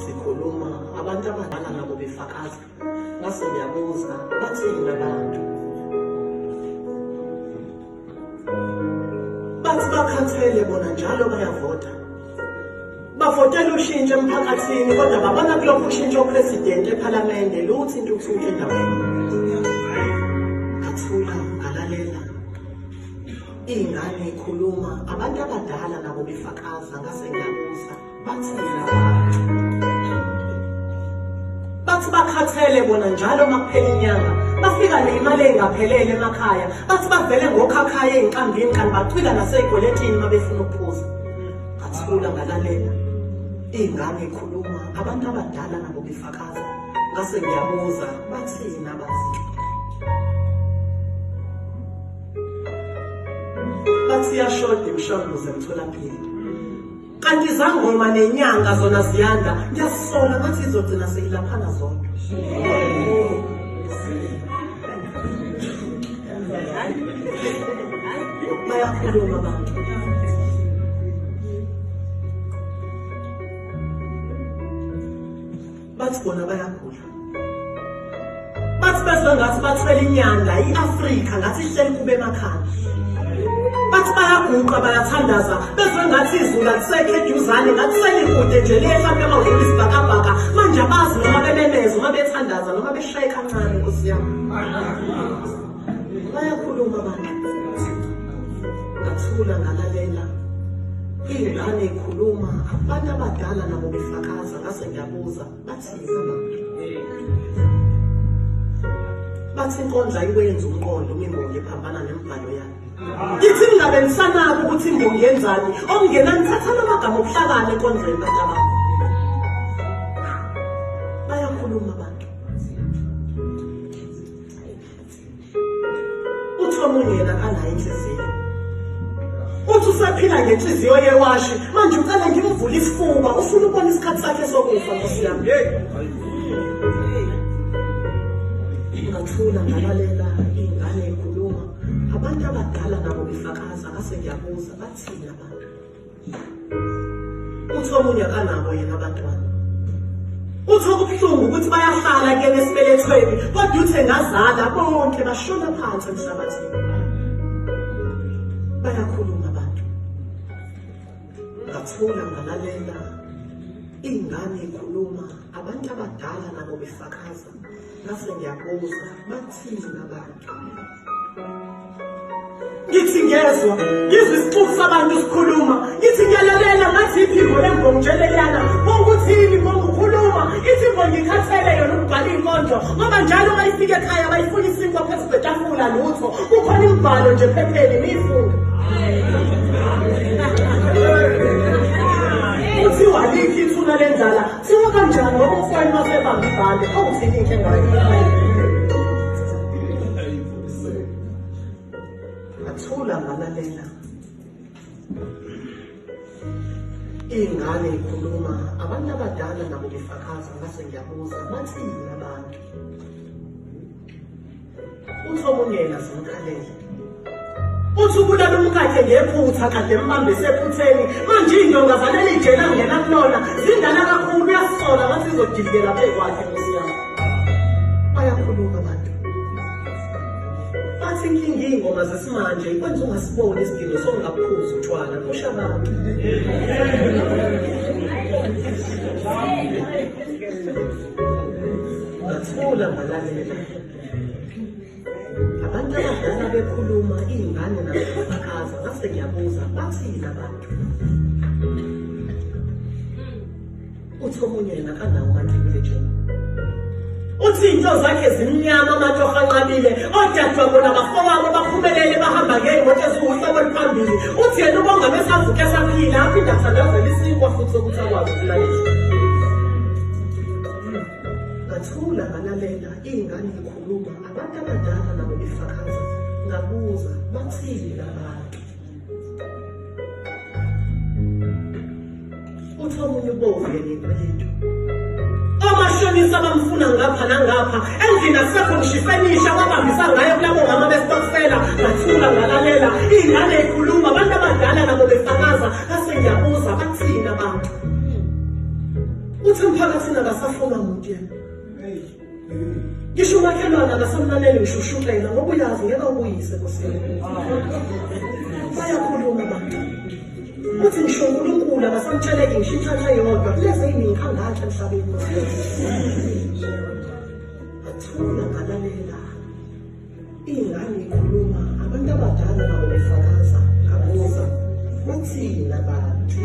sikhuluma abantu abadala nabo befakaza. Ngase ngiyabuza bathini abantu? Bathi bakhathele bona njalo bayavota. Bavotela ushintsho emphakathini kodwa babona kulokhu ushintsho president eParliament luthi intuthuko endaweni. Ngathula ngalalela. Ingane ikhuluma abantu abadala nabo befakaza ngase ngiyabuza bathini abantu? Bathi bakhathele bona njalo makuphela inyanga bafika nemali engaphelele emakhaya bathi bavele ngokhakhaya ezinqambini kanti bacwila nasey'kweletini mabefuna ukuphuza. Ngathula ngalalela. Ingane ikhuluma abantu abadala nabo befakaza ngase ngiyabuza bathini abathi? Bathi yashoda imishanguzo emtholampilo. Kanti izangoma nenyanga zona ziyanda ngiyasola ngathi izogcina seyilaphana zodwa. Bayakhuluma abantu. Bathi bona bayagula. Bathi bezwe ngathi bathwele inyanda i-Afrika ngathi ihleli kube emakhaya. Bathi bayaguqa bayathandaza bezwe ngathi izulu alisekho eduzane ngathi selikude nje liyehambe emawudlula isibhakabhaka manje abazi noma bememeza noma bethandaza noma beshaye kancane Nkosi yami. Bayakhuluma abantu. Ngathula ngalalela. Ingane ikhuluma abantu abadala nabo befakaza ngase ngiyabuza bathini abantu? Bathi inkondla iwenza umqondo imbongi ephambana nemibhalo yayo. Ngithi ngabe nisanako ukuthi imbongi yenzani okungena nithathana amagama okuhlakana enkondleni bantu abantu. Bayakhuluma abantu. Uthi omunye yena kanayo inhliziyo. Uthi usaphila ngenhliziyo yewashi manje ucela ngimvule isifuba ufuna ukubona isikhathi sakhe sokufa Nkosi yami. Ngathula ngalalela ingane ikhuluma abantu abadala nabo befakaza ngase ngiyabuza bathini abantu? Uthi omunye kanabo yena abantwana. Uthi okubuhlungu ukuthi bayahlala kuyena esibelethweni kodwa uthe ngazala bonke bashona phansi emhlabathini. Bayakhuluma abantu. Ngathula ngalalela ingane ikhuluma abantu abadala nabo befakaza ngase ngiyabuza bathini abantu? Ngithi ngezwa ngizwe isixuku sabantu sikhuluma ngithi ngiyalalela ngathi iphimbo lembongi njeleliyana bonguthini bongukhuluma ithi imbongi ikhathele yona ukubhala inkondlo ngoba njalo bayifika ekhaya bayifuna isinkwa phezu kwetafula lutho kukhona imibhalo nje phepheni niyifunda. Uthi walikho ithuna lendlala thiwa kanjani ngoba ufana masebamba ibhande okuthini inhle ngayo? Ngathula ngalalela. Ingane ikhuluma abantu abadala nabo befakaza ngase ngiyabuza bathini abantu? Uthi omunye yena simkhalele. Uthi ubulala umkakhe ngephutha kade embambise ephutheni manje iy'nyonga zaleli ijele angena kulona zindala kakhulu uyasola ngathi izodidiyela phekwakhe Nkosi yami. Bayakhuluma abantu. Bathi inkinga iy'ngoma zesimanje ikwenza ungasiboni isidingo sokungaphuzi utshwala kusho abantu. Ngathula ngalalela. Abantu abadala bekhuluma ingane nabefakaza ngase ngiyabuza bathini abantu? Uthi omunye yena kanawo amandla ejele. Uthi into zakhe zimnyama amatoho anqabile odadwa bona bafowabo baphumelele bahamba ngey'moto eziwuhlobo oluphambili. Uthi yena ubonga besavuka esaphila aphinde athandazele isinkwa futhi sokuthi akwazi ukulalisa. Ngathula ngalalela ingane ikhuluma abantu abadala nabo befakaza ngabuza bathini abantu? Uthi omunye ubovu yena ikweletu. Omashonisa bamfuna ngapha nangapha endlini akusekho ngishisenisha wabambisa ngayo kulabo mama besitokfela. Ngathula ngalalela ingane ikhuluma abantu abadala nabo befakaza ngase ngiyabuza bathini abantu? uthi emphakathini akasafuna muntu yena. Ngisho umakhelwane akasamlaleli ngisho ushukela ngoba uyazi ngeke ubuyise kusini. Bayakhuluma abantu. Uthi ngisho uNkulunkulu akasamtsheleki ngisho ithatha yodwa lezi iningi angathi emhlabeni. Athula ngalalela. Ingane ikhuluma abantu abadala nabo befakaza ngabuza. Uthini abantu?